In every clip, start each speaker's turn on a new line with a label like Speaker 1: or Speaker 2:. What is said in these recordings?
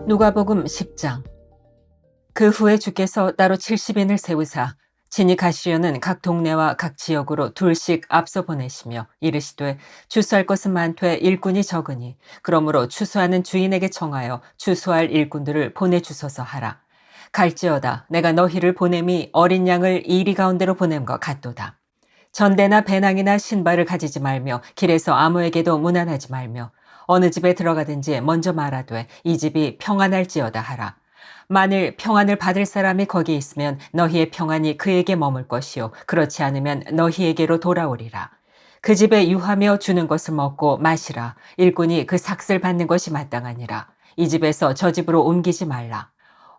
Speaker 1: 누가복음 10장. 그 후에 주께서 따로 70인을 세우사 진이 가시려는 각 동네와 각 지역으로 둘씩 앞서 보내시며 이르시되 추수할 것은 많되 일꾼이 적으니 그러므로 추수하는 주인에게 청하여 추수할 일꾼들을 보내주소서 하라. 갈지어다 내가 너희를 보냄이 어린 양을 이리 가운데로 보냄과 같도다. 전대나 배낭이나 신발을 가지지 말며 길에서 아무에게도 문안하지 말며 어느 집에 들어가든지 먼저 말하되 이 집이 평안할지어다 하라. 만일 평안을 받을 사람이 거기 있으면 너희의 평안이 그에게 머물 것이요 그렇지 않으면 너희에게로 돌아오리라. 그 집에 유하며 주는 것을 먹고 마시라. 일꾼이 그 삭슬 받는 것이 마땅하니라. 이 집에서 저 집으로 옮기지 말라.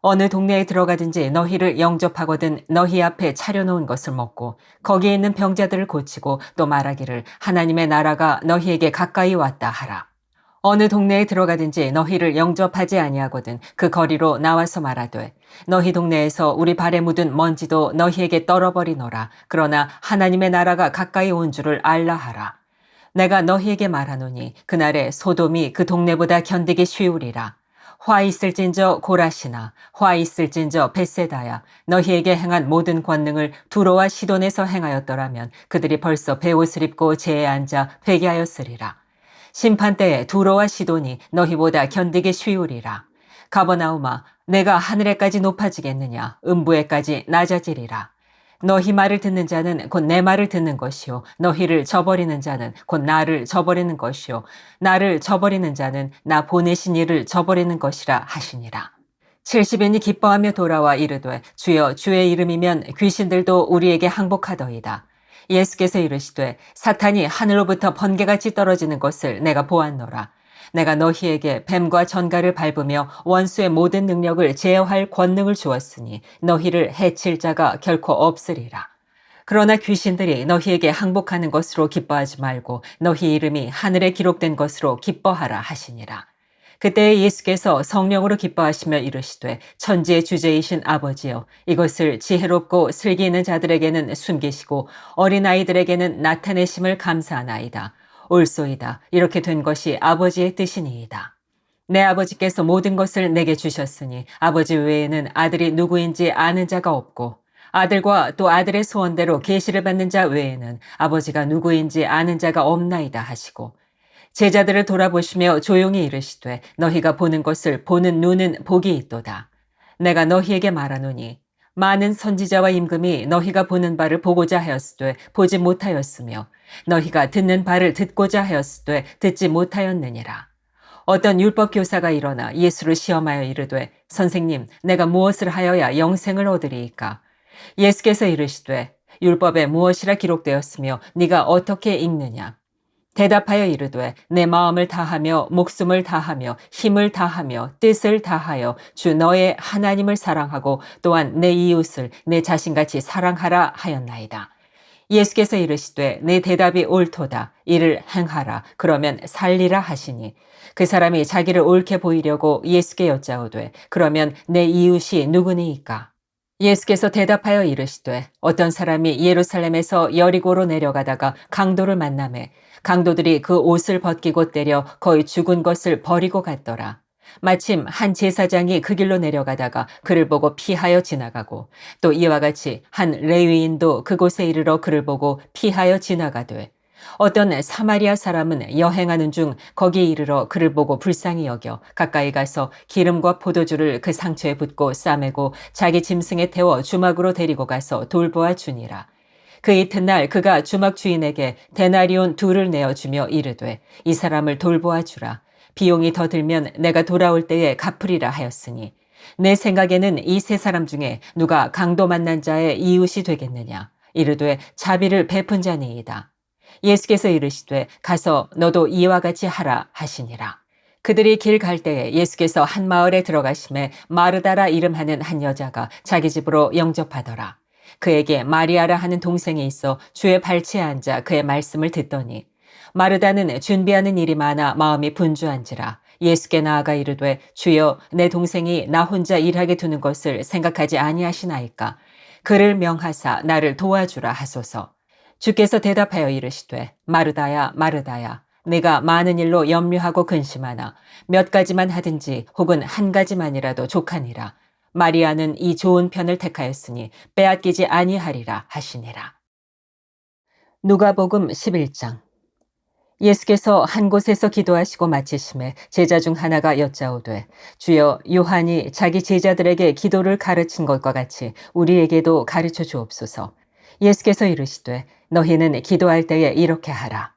Speaker 1: 어느 동네에 들어가든지 너희를 영접하거든 너희 앞에 차려놓은 것을 먹고 거기에 있는 병자들을 고치고 또 말하기를 하나님의 나라가 너희에게 가까이 왔다 하라. 어느 동네에 들어가든지 너희를 영접하지 아니하거든 그 거리로 나와서 말하되 너희 동네에서 우리 발에 묻은 먼지도 너희에게 떨어버리노라. 그러나 하나님의 나라가 가까이 온 줄을 알라 하라. 내가 너희에게 말하노니 그날에 소돔이 그 동네보다 견디기 쉬우리라. 화 있을진저 고라시나 화 있을진저 벳세다야 너희에게 행한 모든 권능을 두로와 시돈에서 행하였더라면 그들이 벌써 베옷을 입고 제에 앉아 회개하였으리라. 심판때에 두로와 시돈이 너희보다 견디기 쉬우리라. 가버나움아 내가 하늘에까지 높아지겠느냐 음부에까지 낮아지리라. 너희 말을 듣는 자는 곧 내 말을 듣는 것이요 너희를 저버리는 자는 곧 나를 저버리는 것이요 나를 저버리는 자는 나 보내신 이를 저버리는 것이라 하시니라. 70인이 기뻐하며 돌아와 이르되 주여 주의 이름이면 귀신들도 우리에게 항복하더이다. 예수께서 이르시되 사탄이 하늘로부터 번개같이 떨어지는 것을 내가 보았노라. 내가 너희에게 뱀과 전갈을 밟으며 원수의 모든 능력을 제어할 권능을 주었으니 너희를 해칠 자가 결코 없으리라. 그러나 귀신들이 너희에게 항복하는 것으로 기뻐하지 말고 너희 이름이 하늘에 기록된 것으로 기뻐하라 하시니라. 그때 예수께서 성령으로 기뻐하시며 이르시되 천지의 주제이신 아버지여 이것을 지혜롭고 슬기 있는 자들에게는 숨기시고 어린아이들에게는 나타내심을 감사하나이다. 옳소이다. 이렇게 된 것이 아버지의 뜻이니이다. 내 아버지께서 모든 것을 내게 주셨으니 아버지 외에는 아들이 누구인지 아는 자가 없고 아들과 또 아들의 소원대로 계시를 받는 자 외에는 아버지가 누구인지 아는 자가 없나이다 하시고 제자들을 돌아보시며 조용히 이르시되 너희가 보는 것을 보는 눈은 복이 있도다. 내가 너희에게 말하노니 많은 선지자와 임금이 너희가 보는 바를 보고자 하였으되 보지 못하였으며 너희가 듣는 바를 듣고자 하였으되 듣지 못하였느니라. 어떤 율법 교사가 일어나 예수를 시험하여 이르되 선생님 내가 무엇을 하여야 영생을 얻으리이까? 예수께서 이르시되 율법에 무엇이라 기록되었으며 네가 어떻게 읽느냐? 대답하여 이르되 내 마음을 다하며 목숨을 다하며 힘을 다하며 뜻을 다하여 주 너의 하나님을 사랑하고 또한 내 이웃을 내 자신같이 사랑하라 하였나이다. 예수께서 이르시되 내 대답이 옳도다. 이를 행하라. 그러면 살리라 하시니 그 사람이 자기를 옳게 보이려고 예수께 여짜오되 그러면 내 이웃이 누구니이까? 예수께서 대답하여 이르시되 어떤 사람이 예루살렘에서 여리고로 내려가다가 강도를 만나매 강도들이 그 옷을 벗기고 때려 거의 죽은 것을 버리고 갔더라. 마침 한 제사장이 그 길로 내려가다가 그를 보고 피하여 지나가고 또 이와 같이 한 레위인도 그곳에 이르러 그를 보고 피하여 지나가되 어떤 사마리아 사람은 여행하는 중 거기에 이르러 그를 보고 불쌍히 여겨 가까이 가서 기름과 포도주를 그 상처에 붓고 싸매고 자기 짐승에 태워 주막으로 데리고 가서 돌보아 주니라. 그 이튿날 그가 주막 주인에게 데나리온 2를 내어주며 이르되 이 사람을 돌보아 주라. 비용이 더 들면 내가 돌아올 때에 갚으리라 하였으니 내 생각에는 이 세 사람 중에 누가 강도 만난 자의 이웃이 되겠느냐? 이르되 자비를 베푼 자니이다. 예수께서 이르시되 가서 너도 이와 같이 하라 하시니라. 그들이 길 갈 때에 예수께서 한 마을에 들어가심에 마르다라 이름하는 한 여자가 자기 집으로 영접하더라. 그에게 마리아라 하는 동생이 있어 주의 발치에 앉아 그의 말씀을 듣더니 마르다는 준비하는 일이 많아 마음이 분주한지라 예수께 나아가 이르되 주여 내 동생이 나 혼자 일하게 두는 것을 생각하지 아니하시나이까? 그를 명하사 나를 도와주라 하소서. 주께서 대답하여 이르시되 마르다야 마르다야 내가 많은 일로 염려하고 근심하나 몇 가지만 하든지 혹은 한 가지만이라도 족하니라. 마리아는 이 좋은 편을 택하였으니 빼앗기지 아니하리라 하시니라. 누가복음 11장. 예수께서 한 곳에서 기도하시고 마치심에 제자 중 하나가 여짜오되 주여 요한이 자기 제자들에게 기도를 가르친 것과 같이 우리에게도 가르쳐 주옵소서. 예수께서 이르시되 너희는 기도할 때에 이렇게 하라.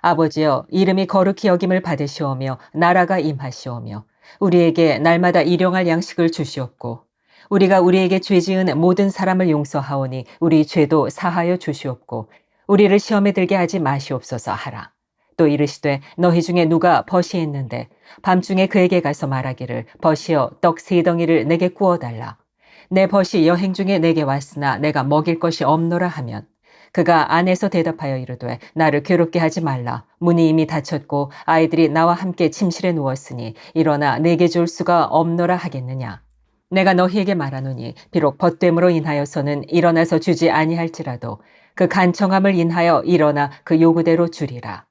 Speaker 1: 아버지여 이름이 거룩히 여김을 받으시오며 나라가 임하시오며 우리에게 날마다 일용할 양식을 주시옵고 우리가 우리에게 죄 지은 모든 사람을 용서하오니 우리 죄도 사하여 주시옵고 우리를 시험에 들게 하지 마시옵소서 하라. 또 이르시되 너희 중에 누가 벗이 있는데 밤중에 그에게 가서 말하기를 벗이여 떡 세 덩이를 내게 구워 달라. 내 벗이 여행 중에 내게 왔으나 내가 먹일 것이 없노라 하면 그가 안에서 대답하여 이르되 나를 괴롭게 하지 말라. 문이 이미 닫혔고 아이들이 나와 함께 침실에 누웠으니 일어나 내게 줄 수가 없노라 하겠느냐. 내가 너희에게 말하노니 비록 벗됨으로 인하여서는 일어나서 주지 아니할지라도 그 간청함을 인하여 일어나 그 요구대로 주리라.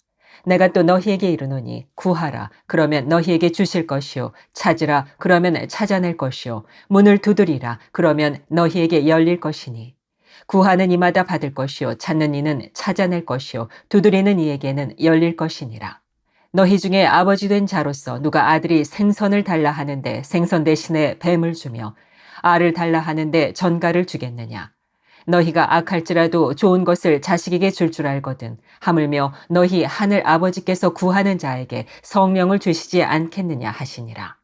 Speaker 1: 내가 또 너희에게 이르노니 구하라 그러면 너희에게 주실 것이요 찾으라 그러면 찾아낼 것이요 문을 두드리라 그러면 너희에게 열릴 것이니 구하는 이마다 받을 것이요 찾는 이는 찾아낼 것이요 두드리는 이에게는 열릴 것이니라. 너희 중에 아버지 된 자로서 누가 아들이 생선을 달라 하는데 생선 대신에 뱀을 주며 알을 달라 하는데 전갈을 주겠느냐. 너희가 악할지라도 좋은 것을 자식에게 줄 줄 알거든 하물며 너희 하늘 아버지께서 구하는 자에게 성령을 주시지 않겠느냐 하시니라.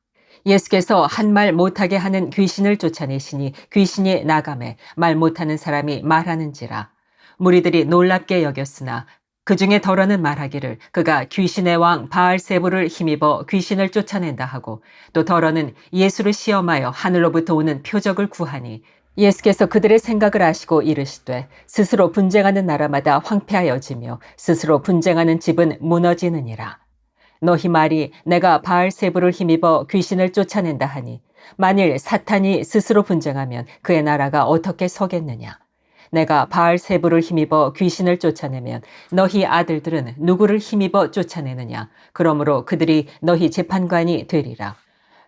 Speaker 1: 예수께서 한 말 못하게 하는 귀신을 쫓아내시니 귀신이 나가매 말 못하는 사람이 말하는지라. 무리들이 놀랍게 여겼으나 그 중에 덜어는 말하기를 그가 귀신의 왕 바알세불을 힘입어 귀신을 쫓아낸다 하고 또 덜어는 예수를 시험하여 하늘로부터 오는 표적을 구하니 예수께서 그들의 생각을 아시고 이르시되 스스로 분쟁하는 나라마다 황폐하여지며 스스로 분쟁하는 집은 무너지느니라. 너희 말이 내가 바알세불을 힘입어 귀신을 쫓아낸다 하니 만일 사탄이 스스로 분쟁하면 그의 나라가 어떻게 서겠느냐. 내가 바알세불을 힘입어 귀신을 쫓아내면 너희 아들들은 누구를 힘입어 쫓아내느냐. 그러므로 그들이 너희 재판관이 되리라.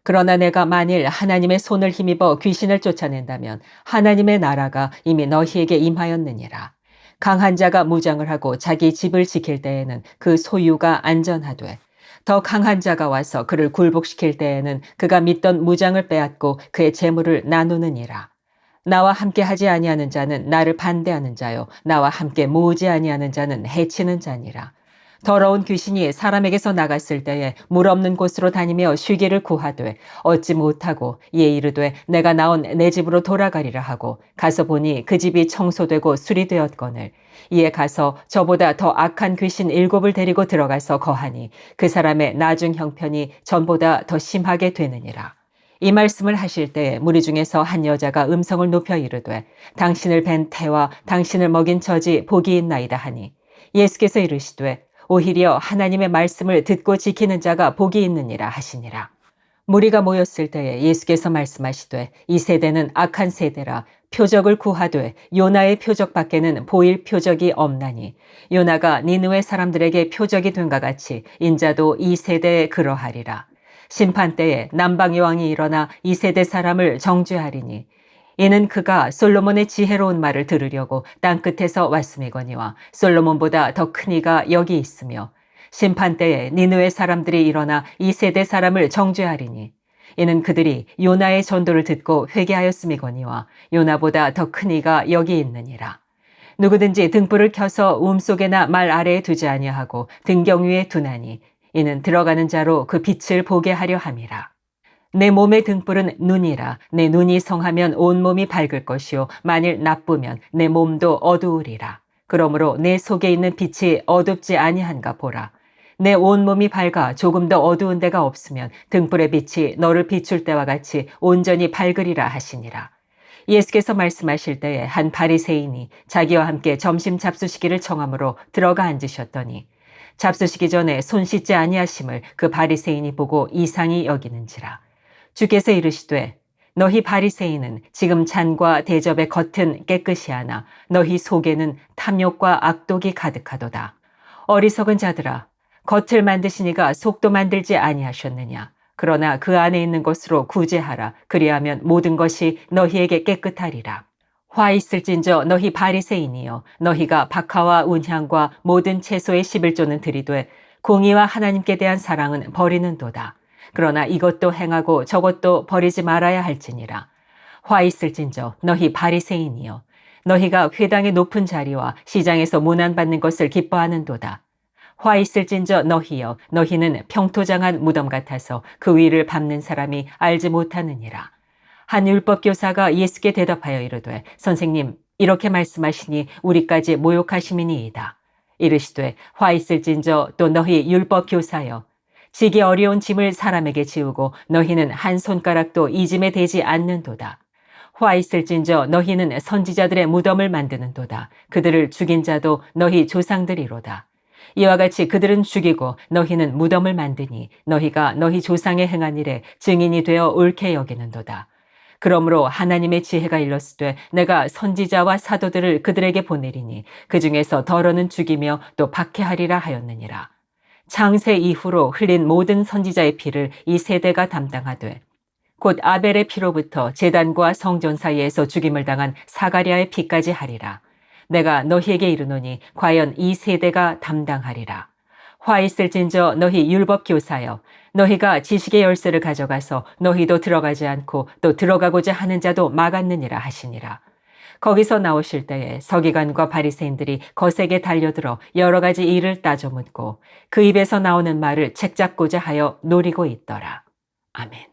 Speaker 1: 그러나 내가 만일 하나님의 손을 힘입어 귀신을 쫓아낸다면 하나님의 나라가 이미 너희에게 임하였느니라. 강한 자가 무장을 하고 자기 집을 지킬 때에는 그 소유가 안전하되 더 강한 자가 와서 그를 굴복시킬 때에는 그가 믿던 무장을 빼앗고 그의 재물을 나누느니라. 나와 함께 하지 아니하는 자는 나를 반대하는 자요 나와 함께 모으지 아니하는 자는 해치는 자니라. 더러운 귀신이 사람에게서 나갔을 때에 물 없는 곳으로 다니며 쉬기를 구하되 얻지 못하고 이에 이르되 내가 나온 내 집으로 돌아가리라 하고 가서 보니 그 집이 청소되고 수리되었거늘 이에 가서 저보다 더 악한 귀신 7을 데리고 들어가서 거하니 그 사람의 나중 형편이 전보다 더 심하게 되느니라. 이 말씀을 하실 때에 무리 중에서 한 여자가 음성을 높여 이르되 당신을 뵌 태와 당신을 먹인 젖이 복이 있나이다 하니 예수께서 이르시되 오히려 하나님의 말씀을 듣고 지키는 자가 복이 있느니라 하시니라. 무리가 모였을 때에 예수께서 말씀하시되 이 세대는 악한 세대라 표적을 구하되 요나의 표적밖에는 보일 표적이 없나니 요나가 니느웨 사람들에게 표적이 된과 같이 인자도 이 세대에 그러하리라. 심판 때에 남방의 왕이 일어나 이 세대 사람을 정죄하리니 이는 그가 솔로몬의 지혜로운 말을 들으려고 땅끝에서 왔음이거니와 솔로몬보다 더 큰 이가 여기 있으며 심판 때에 니느웨 사람들이 일어나 이 세대 사람을 정죄하리니 이는 그들이 요나의 전도를 듣고 회개하였음이거니와 요나보다 더 큰 이가 여기 있느니라. 누구든지 등불을 켜서 움속에나 말 아래에 두지 아니하고 등경 위에 두나니 이는 들어가는 자로 그 빛을 보게 하려 함이라. 내 몸의 등불은 눈이라. 내 눈이 성하면 온 몸이 밝을 것이요 만일 나쁘면 내 몸도 어두우리라. 그러므로 내 속에 있는 빛이 어둡지 아니한가 보라. 내 온 몸이 밝아 조금 더 어두운 데가 없으면 등불의 빛이 너를 비출 때와 같이 온전히 밝으리라 하시니라. 예수께서 말씀하실 때에 한 바리새인이 자기와 함께 점심 잡수시기를 청함으로 들어가 앉으셨더니 잡수시기 전에 손 씻지 아니하심을 그 바리새인이 보고 이상히 여기는지라. 주께서 이르시되 너희 바리새인은 지금 잔과 대접의 겉은 깨끗이 하나 너희 속에는 탐욕과 악독이 가득하도다. 어리석은 자들아 겉을 만드시니가 속도 만들지 아니하셨느냐. 그러나 그 안에 있는 것으로 구제하라. 그리하면 모든 것이 너희에게 깨끗하리라. 화 있을진저 너희 바리새인이여, 너희가 박하와 운향과 모든 채소의 11조는 들이되 공의와 하나님께 대한 사랑은 버리는도다. 그러나 이것도 행하고 저것도 버리지 말아야 할지니라. 화 있을진저 너희 바리새인이여, 너희가 회당의 높은 자리와 시장에서 문안받는 것을 기뻐하는도다. 화 있을진저 너희여, 너희는 평토장한 무덤 같아서 그 위를 밟는 사람이 알지 못하느니라. 한 율법교사가 예수께 대답하여 이르되, 선생님, 이렇게 말씀하시니 우리까지 모욕하심이니이다. 이르시되, 화 있을진저 또 너희 율법교사여, 지기 어려운 짐을 사람에게 지우고 너희는 한 손가락도 이 짐에 대지 않는도다. 화 있을진저 너희는 선지자들의 무덤을 만드는도다. 그들을 죽인 자도 너희 조상들이로다. 이와 같이 그들은 죽이고 너희는 무덤을 만드니 너희가 너희 조상의 행한 일에 증인이 되어 옳게 여기는도다. 그러므로 하나님의 지혜가 일렀으되 내가 선지자와 사도들을 그들에게 보내리니 그 중에서 더러는 죽이며 또 박해하리라 하였느니라. 창세 이후로 흘린 모든 선지자의 피를 이 세대가 담당하되 곧 아벨의 피로부터 제단과 성전 사이에서 죽임을 당한 사가랴의 피까지 하리라. 내가 너희에게 이르노니 과연 이 세대가 담당하리라. 화 있을진저 너희 율법 교사여, 너희가 지식의 열쇠를 가져가서 너희도 들어가지 않고 또 들어가고자 하는 자도 막았느니라 하시니라. 거기서 나오실 때에 서기관과 바리새인들이 거세게 달려들어 여러 가지 일을 따져 묻고 그 입에서 나오는 말을 책잡고자 하여 노리고 있더라. 아멘.